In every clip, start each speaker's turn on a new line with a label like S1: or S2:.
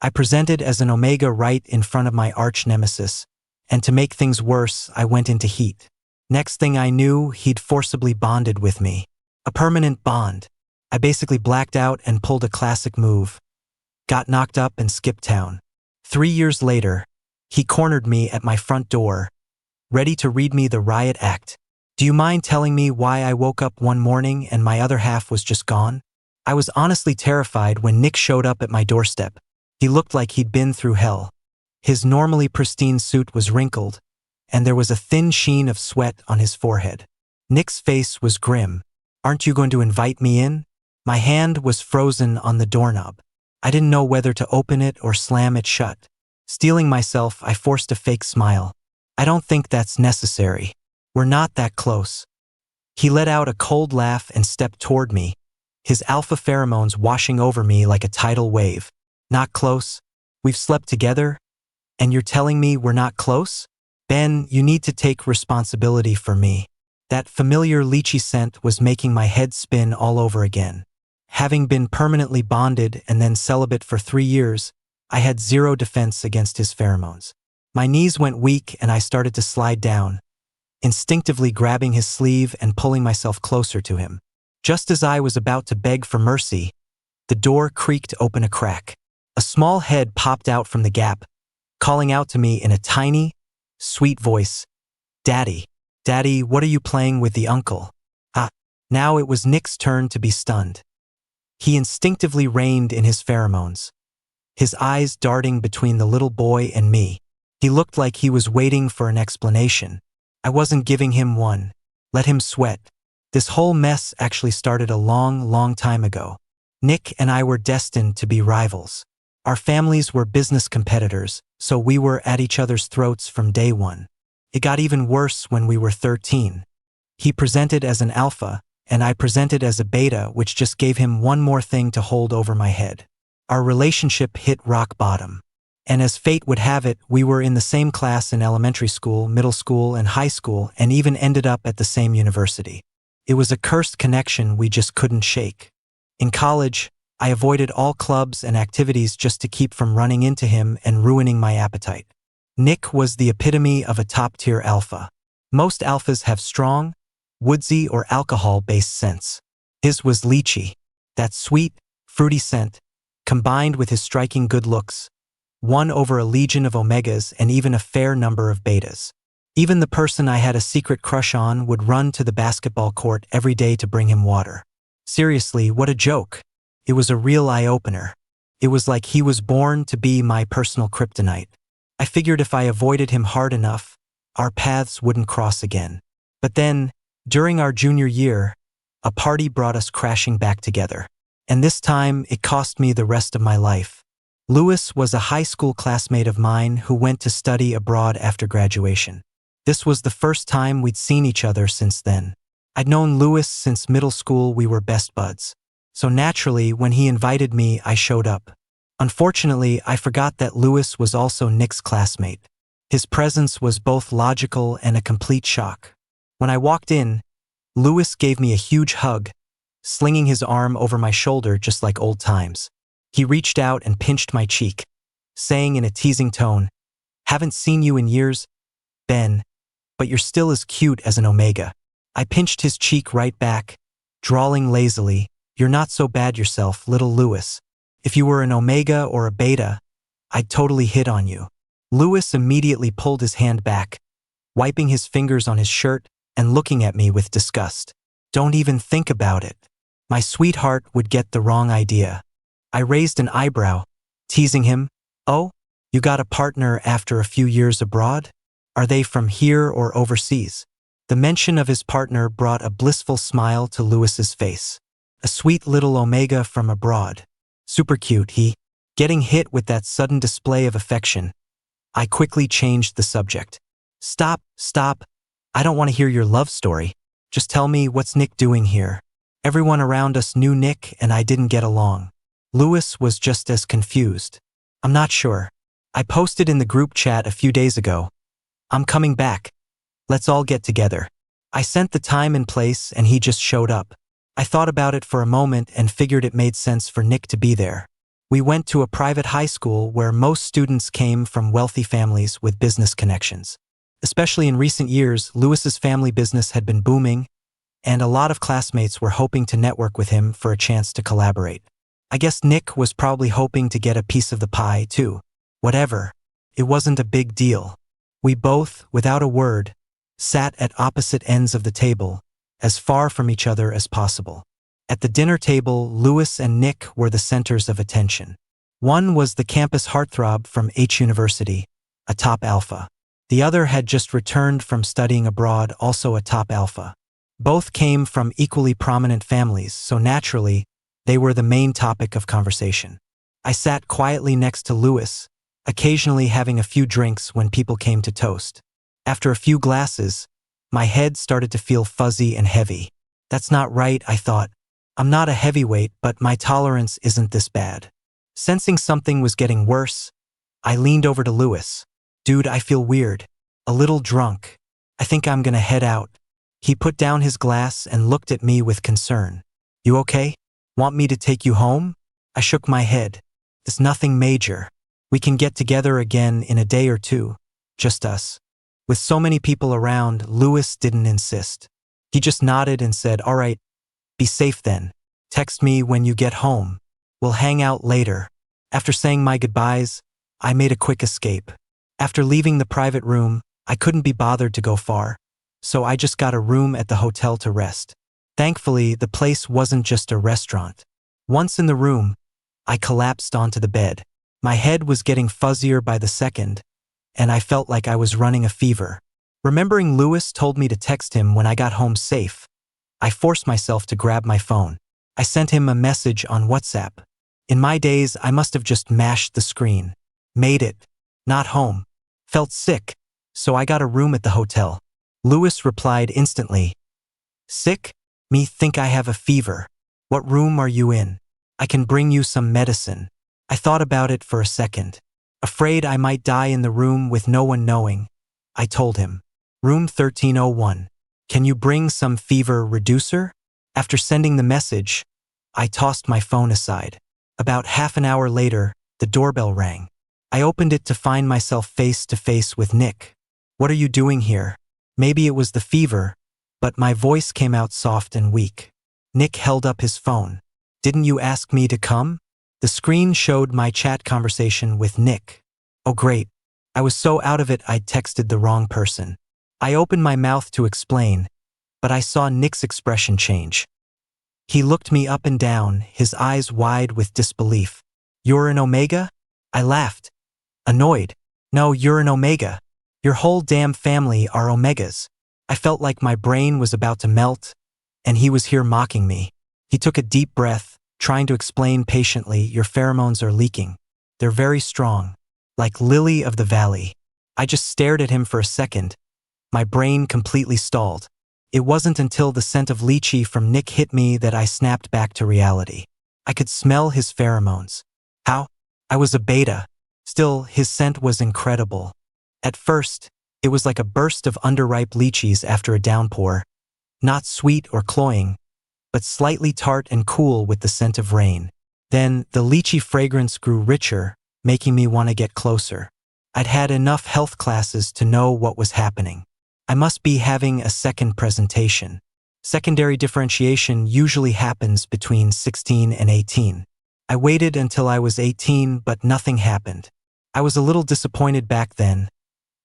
S1: I presented as an omega right in front of my arch nemesis, and to make things worse, I went into heat. Next thing I knew, he'd forcibly bonded with me. A permanent bond. I basically blacked out and pulled a classic move. Got knocked up and skipped town. 3 years later, he cornered me at my front door, ready to read me the riot act. Do you mind telling me why I woke up one morning and my other half was just gone? I was honestly terrified when Nick showed up at my doorstep. He looked like he'd been through hell. His normally pristine suit was wrinkled, and there was a thin sheen of sweat on his forehead. Nick's face was grim. Aren't you going to invite me in? My hand was frozen on the doorknob. I didn't know whether to open it or slam it shut. Steeling myself, I forced a fake smile. I don't think that's necessary. We're not that close. He let out a cold laugh and stepped toward me, his alpha pheromones washing over me like a tidal wave. Not close? We've slept together? And you're telling me we're not close? Ben, you need to take responsibility for me. That familiar lychee scent was making my head spin all over again. Having been permanently bonded and then celibate for 3 years, I had zero defense against his pheromones. My knees went weak and I started to slide down, instinctively grabbing his sleeve and pulling myself closer to him. Just as I was about to beg for mercy, the door creaked open a crack. A small head popped out from the gap, calling out to me in a tiny, sweet voice, "Daddy, Daddy, what are you playing with the uncle?" Now it was Nick's turn to be stunned. He instinctively reined in his pheromones, his eyes darting between the little boy and me. He looked like he was waiting for an explanation. I wasn't giving him one. Let him sweat. This whole mess actually started a long time ago. Nick and I were destined to be rivals. Our families were business competitors, so we were at each other's throats from day one. It got even worse when we were 13. He presented as an alpha, and I presented as a beta, which just gave him one more thing to hold over my head. Our relationship hit rock bottom. And as fate would have it, we were in the same class in elementary school, middle school, and high school, and even ended up at the same university. It was a cursed connection we just couldn't shake. In college, I avoided all clubs and activities just to keep from running into him and ruining my appetite. Nick was the epitome of a top-tier alpha. Most alphas have strong, woodsy or alcohol-based scents. His was lychee, that sweet, fruity scent, combined with his striking good looks, won over a legion of omegas and even a fair number of betas. Even the person I had a secret crush on would run to the basketball court every day to bring him water. Seriously, what a joke. It was a real eye-opener. It was like he was born to be my personal kryptonite. I figured if I avoided him hard enough, our paths wouldn't cross again. But then, during our junior year, a party brought us crashing back together. And this time, it cost me the rest of my life. Louis was a high school classmate of mine who went to study abroad after graduation. This was the first time we'd seen each other since then. I'd known Louis since middle school. We were best buds. So naturally, when he invited me, I showed up. Unfortunately, I forgot that Louis was also Nick's classmate. His presence was both logical and a complete shock. When I walked in, Louis gave me a huge hug, slinging his arm over my shoulder just like old times. He reached out and pinched my cheek, saying in a teasing tone, "Haven't seen you in years, Ben, but you're still as cute as an omega." I pinched his cheek right back, drawling lazily, "You're not so bad yourself, little Louis. If you were an omega or a beta, I'd totally hit on you." Louis immediately pulled his hand back, wiping his fingers on his shirt and looking at me with disgust. "Don't even think about it. My sweetheart would get the wrong idea." I raised an eyebrow, teasing him, "Oh, you got a partner after a few years abroad? Are they from here or overseas?" The mention of his partner brought a blissful smile to Louis's face. A sweet little omega from abroad. Super cute, he. Getting hit with that sudden display of affection, I quickly changed the subject. Stop. I don't want to hear your love story. Just tell me, what's Nick doing here?" Everyone around us knew Nick and I didn't get along. Louis was just as confused. "I'm not sure. I posted in the group chat a few days ago. I'm coming back. Let's all get together." I sent the time and place and he just showed up. I thought about it for a moment and figured it made sense for Nick to be there. We went to a private high school where most students came from wealthy families with business connections. Especially in recent years, Lewis's family business had been booming, and a lot of classmates were hoping to network with him for a chance to collaborate. I guess Nick was probably hoping to get a piece of the pie, too. Whatever. It wasn't a big deal. We both, without a word, sat at opposite ends of the table, as far from each other as possible. At the dinner table, Lewis and Nick were the centers of attention. One was the campus heartthrob from H University, a top alpha. The other had just returned from studying abroad, also a top alpha. Both came from equally prominent families, so naturally, they were the main topic of conversation. I sat quietly next to Lewis, occasionally having a few drinks when people came to toast. After a few glasses, my head started to feel fuzzy and heavy. That's not right, I thought. I'm not a heavyweight, but my tolerance isn't this bad. Sensing something was getting worse, I leaned over to Lewis. Dude, I feel weird. A little drunk. I think I'm gonna head out. He put down his glass and looked at me with concern. You okay? Want me to take you home? I shook my head. It's nothing major. We can get together again in a day or two. Just us. With so many people around, Lewis didn't insist. He just nodded and said, all right, be safe then. Text me when you get home. We'll hang out later. After saying my goodbyes, I made a quick escape. After leaving the private room, I couldn't be bothered to go far, so I just got a room at the hotel to rest. Thankfully, the place wasn't just a restaurant. Once in the room, I collapsed onto the bed. My head was getting fuzzier by the second, and I felt like I was running a fever. Remembering Lewis told me to text him when I got home safe, I forced myself to grab my phone. I sent him a message on WhatsApp. In my days, I must have just mashed the screen. Made it. Not home. Felt sick, so I got a room at the hotel. Lewis replied instantly. Sick? Me think I have a fever. What room are you in? I can bring you some medicine. I thought about it for a second. Afraid I might die in the room with no one knowing, I told him. Room 1301. Can you bring some fever reducer? After sending the message, I tossed my phone aside. About half an hour later, the doorbell rang. I opened it to find myself face to face with Nick. What are you doing here? Maybe it was the fever, but my voice came out soft and weak. Nick held up his phone. Didn't you ask me to come? The screen showed my chat conversation with Nick. Oh great. I was so out of it I'd texted the wrong person. I opened my mouth to explain, but I saw Nick's expression change. He looked me up and down, his eyes wide with disbelief. You're an Omega? I laughed. Annoyed. No, you're an Omega. Your whole damn family are Omegas. I felt like my brain was about to melt, and he was here mocking me. He took a deep breath, trying to explain patiently, your pheromones are leaking. They're very strong, like lily of the valley. I just stared at him for a second. My brain completely stalled. It wasn't until the scent of lychee from Nick hit me that I snapped back to reality. I could smell his pheromones. How? I was a beta. Still, his scent was incredible. At first, it was like a burst of underripe lychees after a downpour. Not sweet or cloying, but slightly tart and cool with the scent of rain. Then, the lychee fragrance grew richer, making me want to get closer. I'd had enough health classes to know what was happening. I must be having a second presentation. Secondary differentiation usually happens between 16 and 18. I waited until I was 18, but nothing happened. I was a little disappointed back then,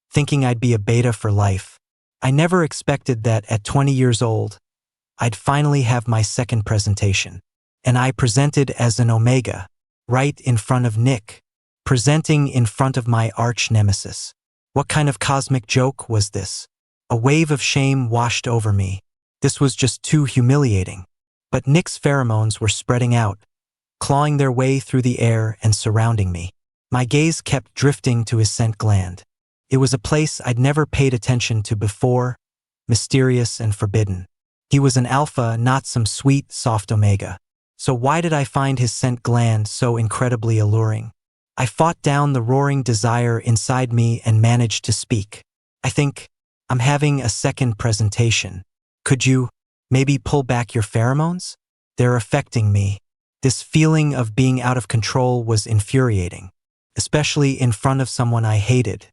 S1: thinking I'd be a beta for life. I never expected that at 20 years old, I'd finally have my second presentation. And I presented as an Omega, right in front of Nick, presenting in front of my arch nemesis. What kind of cosmic joke was this? A wave of shame washed over me. This was just too humiliating. But Nick's pheromones were spreading out, clawing their way through the air and surrounding me. My gaze kept drifting to his scent gland. It was a place I'd never paid attention to before, mysterious and forbidden. He was an alpha, not some sweet, soft Omega. So why did I find his scent gland so incredibly alluring? I fought down the roaring desire inside me and managed to speak. I think I'm having a second presentation. Could you maybe pull back your pheromones? They're affecting me. This feeling of being out of control was infuriating, especially in front of someone I hated.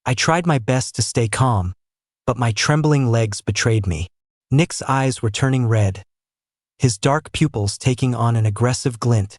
S1: I tried my best to stay calm, but my trembling legs betrayed me. Nick's eyes were turning red, his dark pupils taking on an aggressive glint,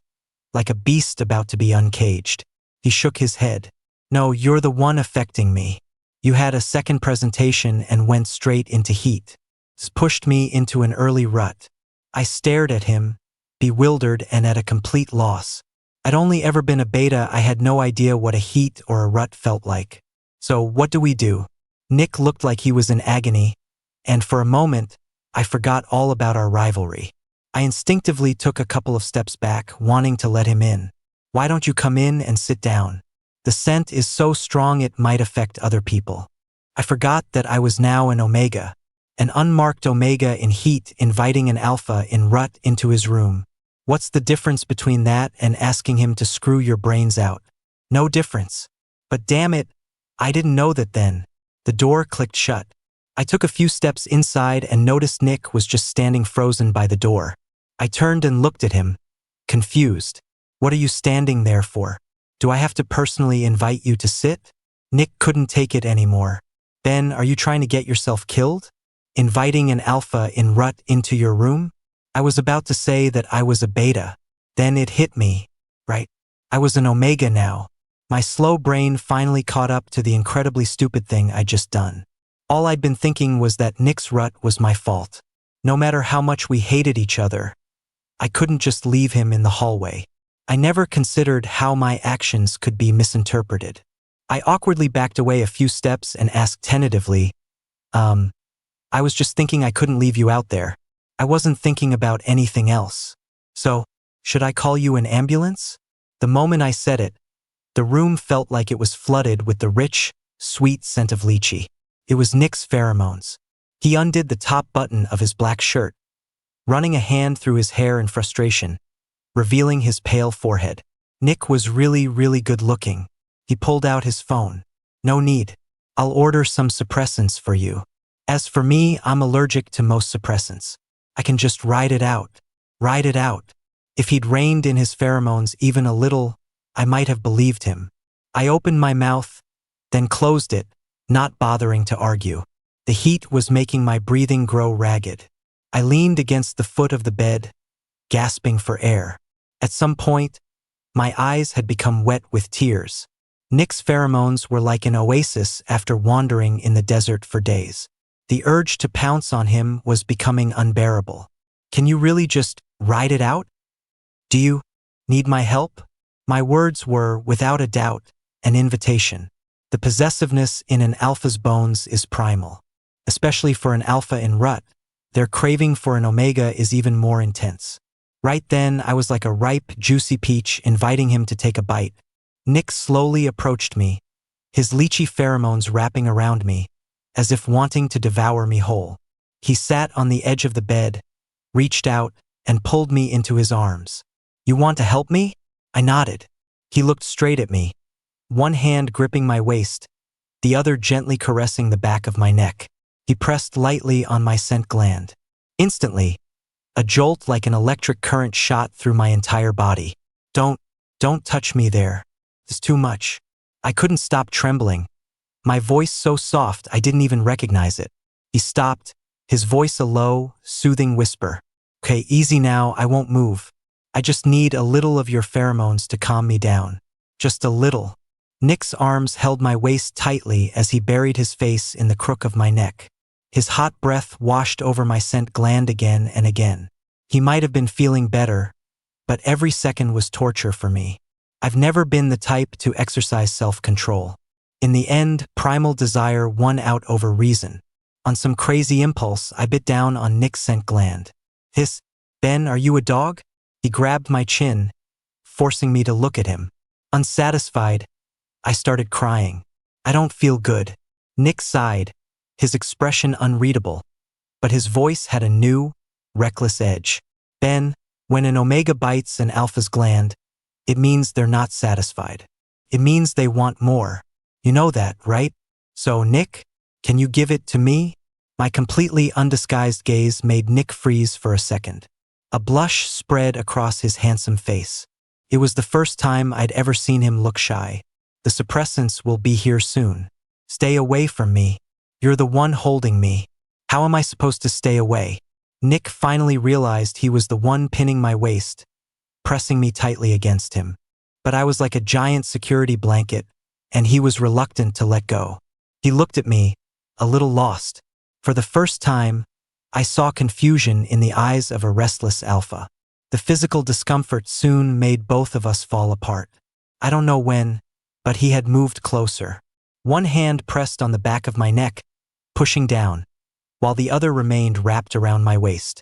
S1: like a beast about to be uncaged. He shook his head. "No, you're the one affecting me. You had a second presentation and went straight into heat. This pushed me into an early rut." I stared at him, bewildered and at a complete loss. I'd only ever been a beta. I had no idea what a heat or a rut felt like. "So what do we do?" Nick looked like he was in agony, and for a moment, I forgot all about our rivalry. I instinctively took a couple of steps back, wanting to let him in. "Why don't you come in and sit down? The scent is so strong it might affect other people." I forgot that I was now an omega, an unmarked omega in heat inviting an alpha in rut into his room. What's the difference between that and asking him to screw your brains out? No difference. But damn it, I didn't know that then. The door clicked shut. I took a few steps inside and noticed Nick was just standing frozen by the door. I turned and looked at him, confused. "What are you standing there for? Do I have to personally invite you to sit?" Nick couldn't take it anymore. "Ben, are you trying to get yourself killed? Inviting an alpha in rut into your room?" I was about to say that I was a beta. Then it hit me. Right. I was an omega now. My slow brain finally caught up to the incredibly stupid thing I'd just done. All I'd been thinking was that Nick's rut was my fault. No matter how much we hated each other, I couldn't just leave him in the hallway. I never considered how my actions could be misinterpreted. I awkwardly backed away a few steps and asked tentatively, I was just thinking I couldn't leave you out there. I wasn't thinking about anything else. So, should I call you an ambulance?" The moment I said it, the room felt like it was flooded with the rich, sweet scent of lychee. It was Nick's pheromones. He undid the top button of his black shirt, running a hand through his hair in frustration, revealing his pale forehead. Nick was really, really good looking. He pulled out his phone. "No need. I'll order some suppressants for you. As for me, I'm allergic to most suppressants. I can just ride it out. Ride it out." If he'd reined in his pheromones even a little, I might have believed him. I opened my mouth, then closed it, not bothering to argue. The heat was making my breathing grow ragged. I leaned against the foot of the bed, gasping for air. At some point, my eyes had become wet with tears. Nick's pheromones were like an oasis after wandering in the desert for days. The urge to pounce on him was becoming unbearable. "Can you really just ride it out? Do you need my help?" My words were, without a doubt, an invitation. The possessiveness in an alpha's bones is primal. Especially for an alpha in rut, their craving for an omega is even more intense. Right then, I was like a ripe, juicy peach inviting him to take a bite. Nick slowly approached me, his lychee pheromones wrapping around me, as if wanting to devour me whole. He sat on the edge of the bed, reached out, and pulled me into his arms. "You want to help me?" I nodded. He looked straight at me, one hand gripping my waist, the other gently caressing the back of my neck. He pressed lightly on my scent gland. Instantly, a jolt like an electric current shot through my entire body. Don't touch me there. It's too much." I couldn't stop trembling, my voice so soft I didn't even recognize it. He stopped, his voice a low, soothing whisper. "Okay, easy now, I won't move. I just need a little of your pheromones to calm me down. Just a little." Nick's arms held my waist tightly as he buried his face in the crook of my neck. His hot breath washed over my scent gland again and again. He might have been feeling better, but every second was torture for me. I've never been the type to exercise self-control. In the end, primal desire won out over reason. On some crazy impulse, I bit down on Nick's scent gland. Ben, are you a dog?" He grabbed my chin, forcing me to look at him. Unsatisfied, I started crying. "I don't feel good." Nick sighed, his expression unreadable, but his voice had a new, reckless edge. "Ben, when an omega bites an alpha's gland, it means they're not satisfied. It means they want more. You know that, right? So, Nick, can you give it to me?" My completely undisguised gaze made Nick freeze for a second. A blush spread across his handsome face. It was the first time I'd ever seen him look shy. The suppressants will be here soon. Stay away from me. You're the one holding me. How am I supposed to stay away? Nick finally realized he was the one pinning my waist, pressing me tightly against him. But I was like a giant security blanket, and he was reluctant to let go. He looked at me, a little lost. For the first time, I saw confusion in the eyes of a restless alpha. The physical discomfort soon made both of us fall apart. I don't know when, but he had moved closer. One hand pressed on the back of my neck, pushing down, while the other remained wrapped around my waist.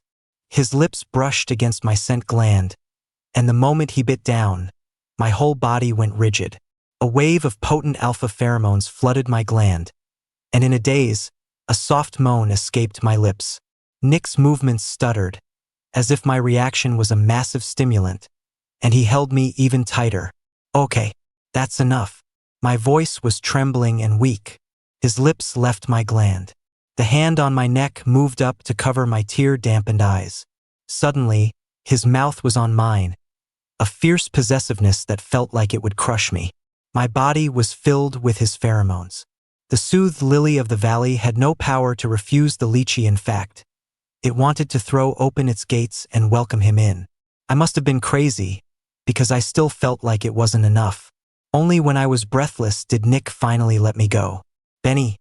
S1: His lips brushed against my scent gland, and the moment he bit down, my whole body went rigid. A wave of potent alpha pheromones flooded my gland, and in a daze, a soft moan escaped my lips. Nick's movements stuttered, as if my reaction was a massive stimulant, and he held me even tighter. Okay, that's enough. My voice was trembling and weak. His lips left my gland. The hand on my neck moved up to cover my tear-dampened eyes. Suddenly, his mouth was on mine, a fierce possessiveness that felt like it would crush me. My body was filled with his pheromones. The soothed lily of the valley had no power to refuse the lychee. In fact, it wanted to throw open its gates and welcome him in. I must have been crazy, because I still felt like it wasn't enough. Only when I was breathless did Nick finally let me go. Benny,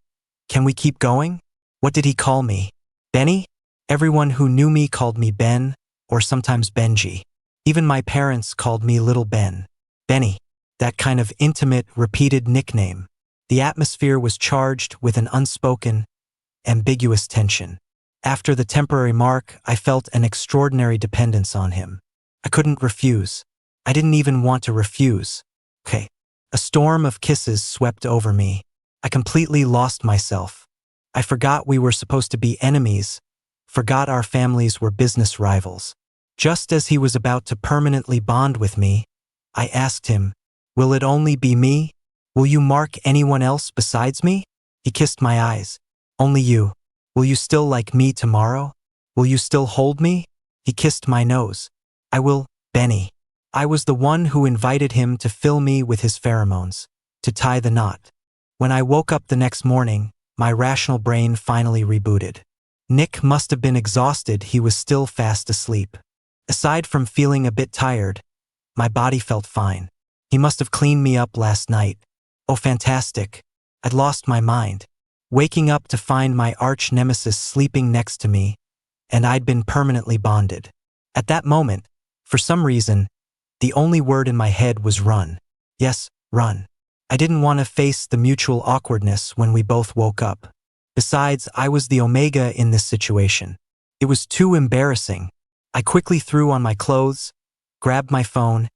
S1: can we keep going? What did he call me? Benny? Everyone who knew me called me Ben, or sometimes Benji. Even my parents called me Little Ben. Benny, that kind of intimate, repeated nickname. The atmosphere was charged with an unspoken, ambiguous tension. After the temporary mark, I felt an extraordinary dependence on him. I couldn't refuse. I didn't even want to refuse. Okay. A storm of kisses swept over me. I completely lost myself. I forgot we were supposed to be enemies, forgot our families were business rivals. Just as he was about to permanently bond with me, I asked him, "Will it only be me? Will you mark anyone else besides me?" He kissed my eyes. "Only you. Will you still like me tomorrow? Will you still hold me?" He kissed my nose. "I will, Benny." I was the one who invited him to fill me with his pheromones, to tie the knot. When I woke up the next morning, my rational brain finally rebooted. Nick must have been exhausted. He was still fast asleep. Aside from feeling a bit tired, my body felt fine. He must have cleaned me up last night. Oh, fantastic. I'd lost my mind, waking up to find my arch nemesis sleeping next to me, and I'd been permanently bonded. At that moment, for some reason, the only word in my head was run. Yes, run. I didn't want to face the mutual awkwardness when we both woke up. Besides, I was the omega in this situation. It was too embarrassing. I quickly threw on my clothes, grabbed my phone,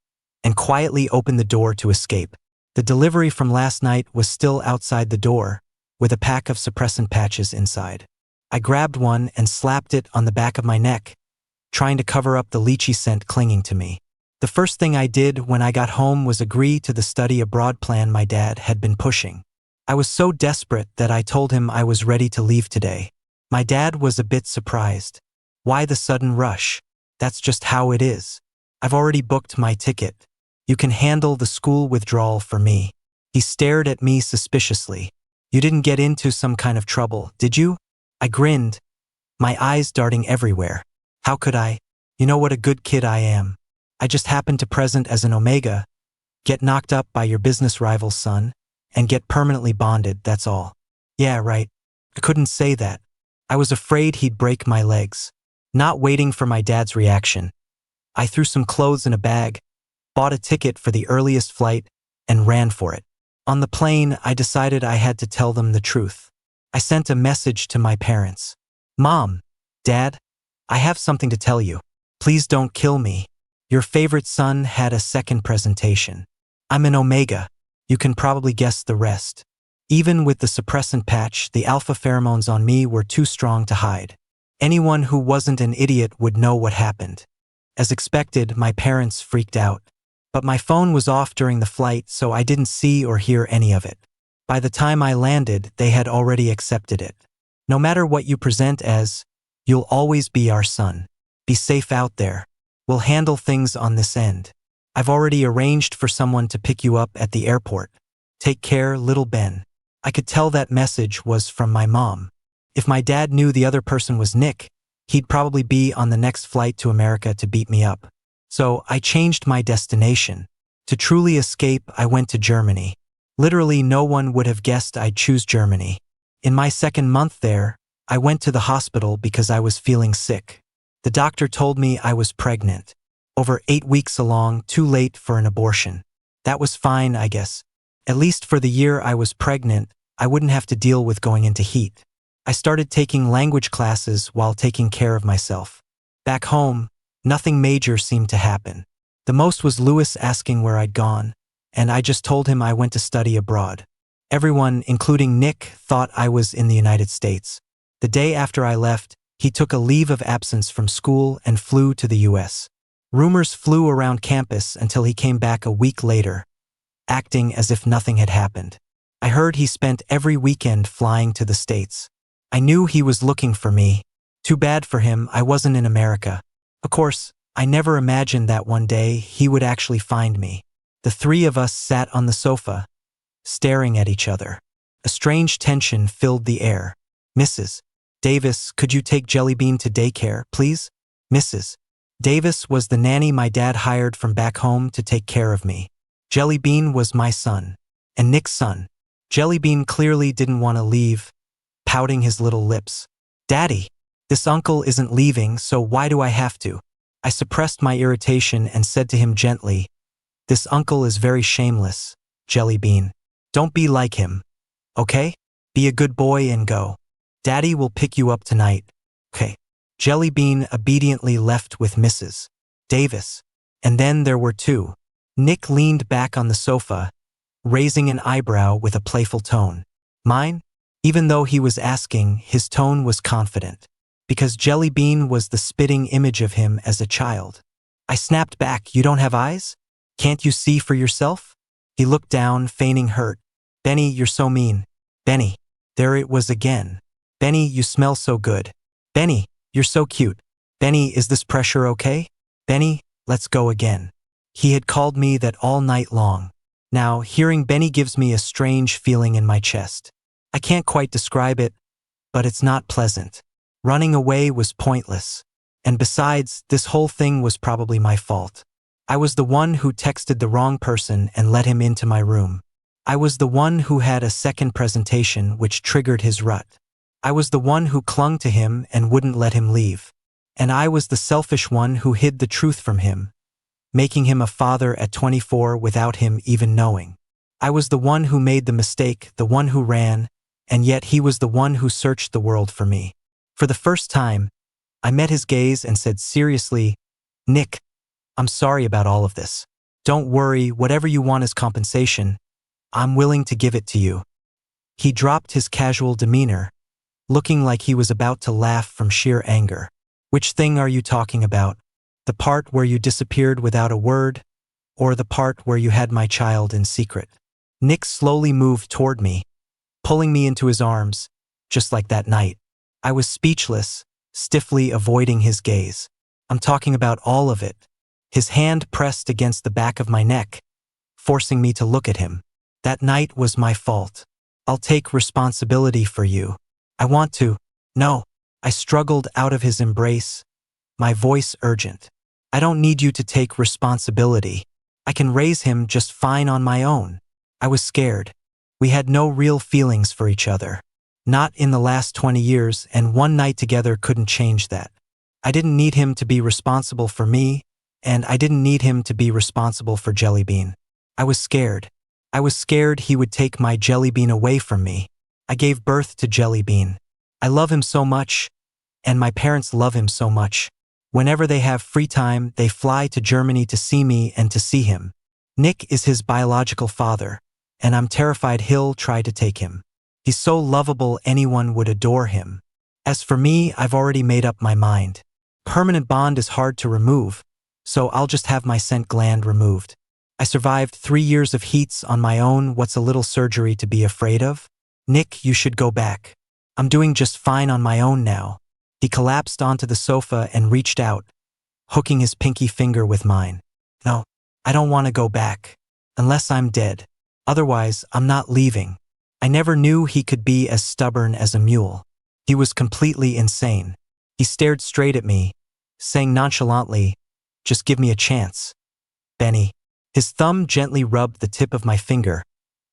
S1: and quietly opened the door to escape. The delivery from last night was still outside the door, with a pack of suppressant patches inside. I grabbed one and slapped it on the back of my neck, trying to cover up the lychee scent clinging to me. The first thing I did when I got home was agree to the study abroad plan my dad had been pushing. I was so desperate that I told him I was ready to leave today. My dad was a bit surprised. "Why the sudden rush? That's just how it is. I've already booked my ticket. You can handle the school withdrawal for me." He stared at me suspiciously. "You didn't get into some kind of trouble, did you?" I grinned, my eyes darting everywhere. "How could I? You know what a good kid I am. I just happened to present as an omega, get knocked up by your business rival's son, and get permanently bonded, that's all." "Yeah, right." I couldn't say that. I was afraid he'd break my legs. Not waiting for my dad's reaction, I threw some clothes in a bag, bought a ticket for the earliest flight, and ran for it. On the plane, I decided I had to tell them the truth. I sent a message to my parents. "Mom, Dad, I have something to tell you. Please don't kill me. Your favorite son had a second presentation. I'm an omega. You can probably guess the rest." Even with the suppressant patch, the alpha pheromones on me were too strong to hide. Anyone who wasn't an idiot would know what happened. As expected, my parents freaked out. But my phone was off during the flight, so I didn't see or hear any of it. By the time I landed, they had already accepted it. "No matter what you present as, you'll always be our son. Be safe out there. We'll handle things on this end. I've already arranged for someone to pick you up at the airport. Take care, little Ben. I could tell that message was from my mom. If my dad knew the other person was Nick, he'd probably be on the next flight to America to beat me up. So I changed my destination. To truly escape, I went to Germany. Literally no one would have guessed I'd choose Germany. In my second month there, I went to the hospital because I was feeling sick. The doctor told me I was pregnant. Over 8 weeks along, too late for an abortion. That was fine, I guess. At least for the year I was pregnant, I wouldn't have to deal with going into heat. I started taking language classes while taking care of myself. Back home, nothing major seemed to happen. The most was Louis asking where I'd gone, and I just told him I went to study abroad. Everyone, including Nick, thought I was in the United States. The day after I left, he took a leave of absence from school and flew to the US. Rumors flew around campus until he came back a week later, acting as if nothing had happened. I heard he spent every weekend flying to the States. I knew he was looking for me. Too bad for him, I wasn't in America. Of course, I never imagined that one day he would actually find me. The three of us sat on the sofa, staring at each other. A strange tension filled the air. Mrs. Davis, could you take Jellybean to daycare, please? Mrs. Davis was the nanny my dad hired from back home to take care of me. Jellybean was my son, and Nick's son. Jellybean clearly didn't want to leave, pouting his little lips. Daddy, this uncle isn't leaving, so why do I have to? I suppressed my irritation and said to him gently, this uncle is very shameless, Jellybean. Don't be like him, okay? Be a good boy and go. Daddy will pick you up tonight, okay? Jellybean obediently left with Mrs. Davis. And then there were two. Nick leaned back on the sofa, raising an eyebrow with a playful tone. Mine? Even though he was asking, his tone was confident. Because Jellybean was the spitting image of him as a child. I snapped back, you don't have eyes? Can't you see for yourself? He looked down, feigning hurt. Benny, you're so mean. Benny. There it was again. Benny, you smell so good. Benny, you're so cute. Benny, is this pressure okay? Benny, let's go again. He had called me that all night long. Now, hearing Benny gives me a strange feeling in my chest. I can't quite describe it, but it's not pleasant. Running away was pointless. And besides, this whole thing was probably my fault. I was the one who texted the wrong person and let him into my room. I was the one who had a second presentation which triggered his rut. I was the one who clung to him and wouldn't let him leave. And I was the selfish one who hid the truth from him, making him a father at 24 without him even knowing. I was the one who made the mistake, the one who ran, and yet he was the one who searched the world for me. For the first time, I met his gaze and said seriously, Nick, I'm sorry about all of this. Don't worry, whatever you want as compensation, I'm willing to give it to you. He dropped his casual demeanor, looking like he was about to laugh from sheer anger. Which thing are you talking about? The part where you disappeared without a word, or the part where you had my child in secret? Nick slowly moved toward me, pulling me into his arms, just like that night. I was speechless, stiffly avoiding his gaze. I'm talking about all of it. His hand pressed against the back of my neck, forcing me to look at him. That night was my fault. I'll take responsibility for you. I want to. No. I struggled out of his embrace, my voice urgent. I don't need you to take responsibility. I can raise him just fine on my own. I was scared. We had no real feelings for each other. Not in the last 20 years, and one night together couldn't change that. I didn't need him to be responsible for me, and I didn't need him to be responsible for Jellybean. I was scared. I was scared he would take my Jellybean away from me. I gave birth to Jellybean. I love him so much, and my parents love him so much. Whenever they have free time, they fly to Germany to see me and to see him. Nick is his biological father, and I'm terrified he'll try to take him. He's so lovable anyone would adore him. As for me, I've already made up my mind. Permanent bond is hard to remove, so I'll just have my scent gland removed. I survived 3 years of heats on my own. What's a little surgery to be afraid of? Nick, you should go back. I'm doing just fine on my own now. He collapsed onto the sofa and reached out, hooking his pinky finger with mine. No, I don't want to go back. Unless I'm dead. Otherwise, I'm not leaving. I never knew he could be as stubborn as a mule. He was completely insane. He stared straight at me, saying nonchalantly, "Just give me a chance, Benny." His thumb gently rubbed the tip of my finger,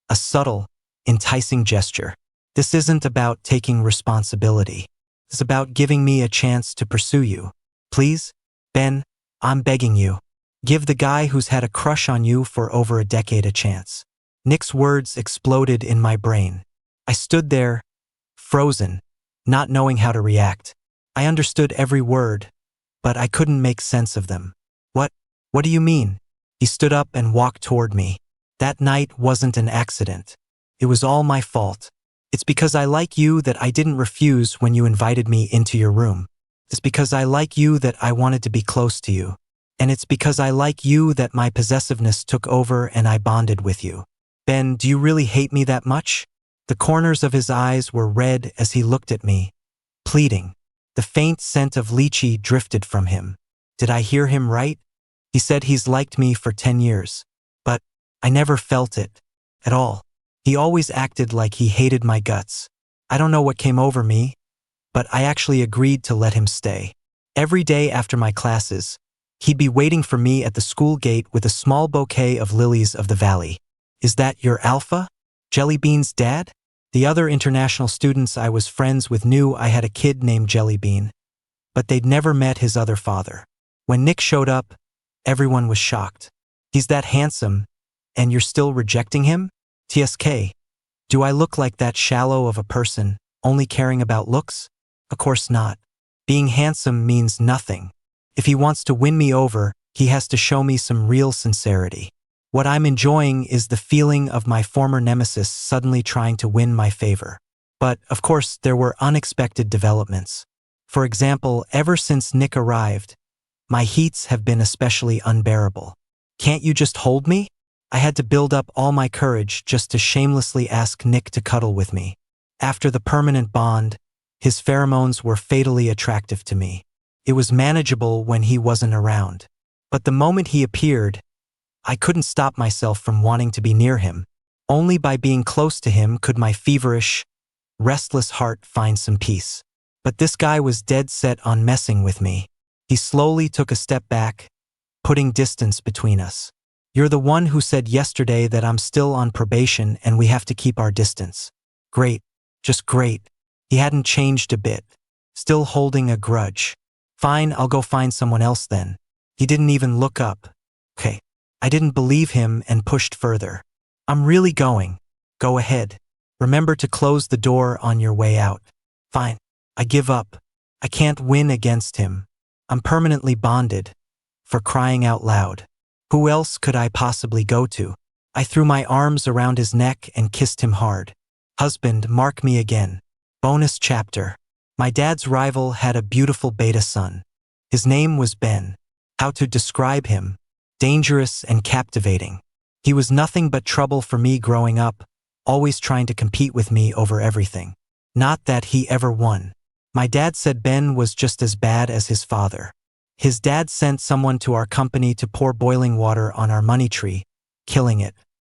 S1: a subtle, enticing gesture. This isn't about taking responsibility. It's about giving me a chance to pursue you. Please, Ben, I'm begging you. Give the guy who's had a crush on you for over a decade a chance. Nick's words exploded in my brain. I stood there, frozen, not knowing how to react. I understood every word, but I couldn't make sense of them. What do you mean? He stood up and walked toward me. That night wasn't an accident. It was all my fault. It's because I like you that I didn't refuse when you invited me into your room. It's because I like you that I wanted to be close to you. And it's because I like you that my possessiveness took over and I bonded with you. Ben, do you really hate me that much? The corners of his eyes were red as he looked at me, pleading. The faint scent of lychee drifted from him. Did I hear him right? He said he's liked me for 10 years. But I never felt it. At all. He always acted like he hated my guts. I don't know what came over me, but I actually agreed to let him stay. Every day after my classes, he'd be waiting for me at the school gate with a small bouquet of lilies of the valley. Is that your alpha? Jellybean's dad? The other international students I was friends with knew I had a kid named Jellybean, but they'd never met his other father. When Nick showed up, everyone was shocked. He's that handsome, and you're still rejecting him? TSK. Do I look like that shallow of a person, only caring about looks? Of course not. Being handsome means nothing. If he wants to win me over, he has to show me some real sincerity. What I'm enjoying is the feeling of my former nemesis suddenly trying to win my favor. But, of course, there were unexpected developments. For example, ever since Nick arrived, my heats have been especially unbearable. Can't you just hold me? I had to build up all my courage just to shamelessly ask Nick to cuddle with me. After the permanent bond, his pheromones were fatally attractive to me. It was manageable when he wasn't around. But the moment he appeared, I couldn't stop myself from wanting to be near him. Only by being close to him could my feverish, restless heart find some peace. But this guy was dead set on messing with me. He slowly took a step back, putting distance between us. You're the one who said yesterday that I'm still on probation and we have to keep our distance. Great. Just great. He hadn't changed a bit. Still holding a grudge. Fine, I'll go find someone else then. He didn't even look up. Okay. I didn't believe him and pushed further. I'm really going. Go ahead. Remember to close the door on your way out. Fine. I give up. I can't win against him. I'm permanently bonded. For crying out loud. Who else could I possibly go to? I threw my arms around his neck and kissed him hard. Husband, mark me again. Bonus chapter. My dad's rival had a beautiful beta son. His name was Ben. How to describe him? Dangerous and captivating. He was nothing but trouble for me growing up, always trying to compete with me over everything. Not that he ever won. My dad said Ben was just as bad as his father. His dad sent someone to our company to pour boiling water on our money tree, killing it.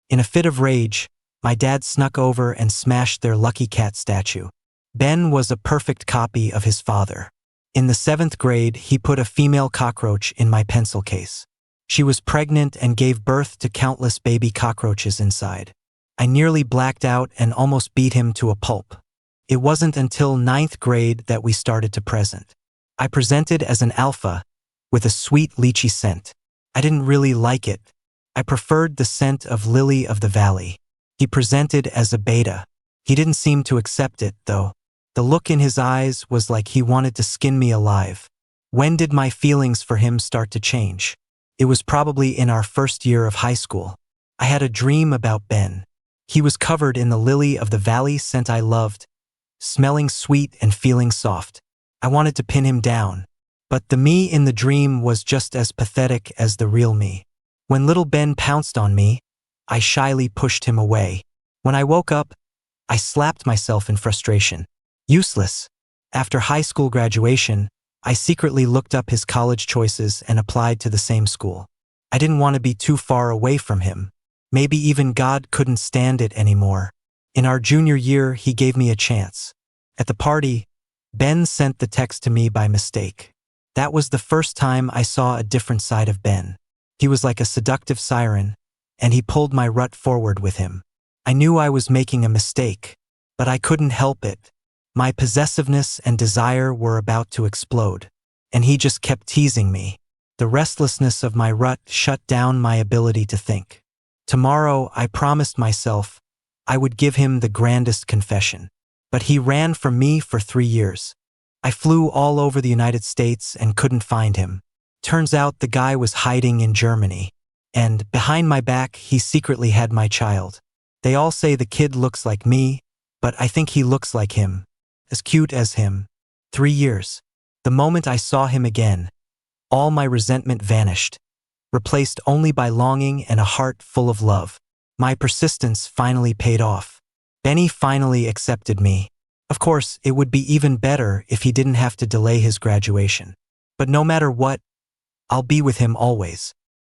S1: In a fit of rage, my dad snuck over and smashed their lucky cat statue. Ben was a perfect copy of his father. In the 7th grade, he put a female cockroach in my pencil case. She was pregnant and gave birth to countless baby cockroaches inside. I nearly blacked out and almost beat him to a pulp. It wasn't until 9th grade that we started to present. I presented as an alpha, with a sweet lychee scent. I didn't really like it. I preferred the scent of lily of the valley. He presented as a beta. He didn't seem to accept it, though. The look in his eyes was like he wanted to skin me alive. When did my feelings for him start to change? It was probably in our first year of high school. I had a dream about Ben. He was covered in the lily of the valley scent I loved, smelling sweet and feeling soft. I wanted to pin him down. But the me in the dream was just as pathetic as the real me. When little Ben pounced on me, I shyly pushed him away. When I woke up, I slapped myself in frustration. Useless. After high school graduation, I secretly looked up his college choices and applied to the same school. I didn't want to be too far away from him. Maybe even God couldn't stand it anymore. In our junior year, he gave me a chance. At the party, Ben sent the text to me by mistake. That was the first time I saw a different side of Ben. He was like a seductive siren, and he pulled my rut forward with him. I knew I was making a mistake, but I couldn't help it. My possessiveness and desire were about to explode, and he just kept teasing me. The restlessness of my rut shut down my ability to think. Tomorrow, I promised myself I would give him the grandest confession. But he ran from me for 3 years. I flew all over the United States and couldn't find him. Turns out the guy was hiding in Germany. And behind my back, he secretly had my child. They all say the kid looks like me, but I think he looks like him. As cute as him. 3 years. The moment I saw him again, all my resentment vanished, replaced only by longing and a heart full of love. My persistence finally paid off. Benny finally accepted me. Of course, it would be even better if he didn't have to delay his graduation. But no matter what, I'll be with him always.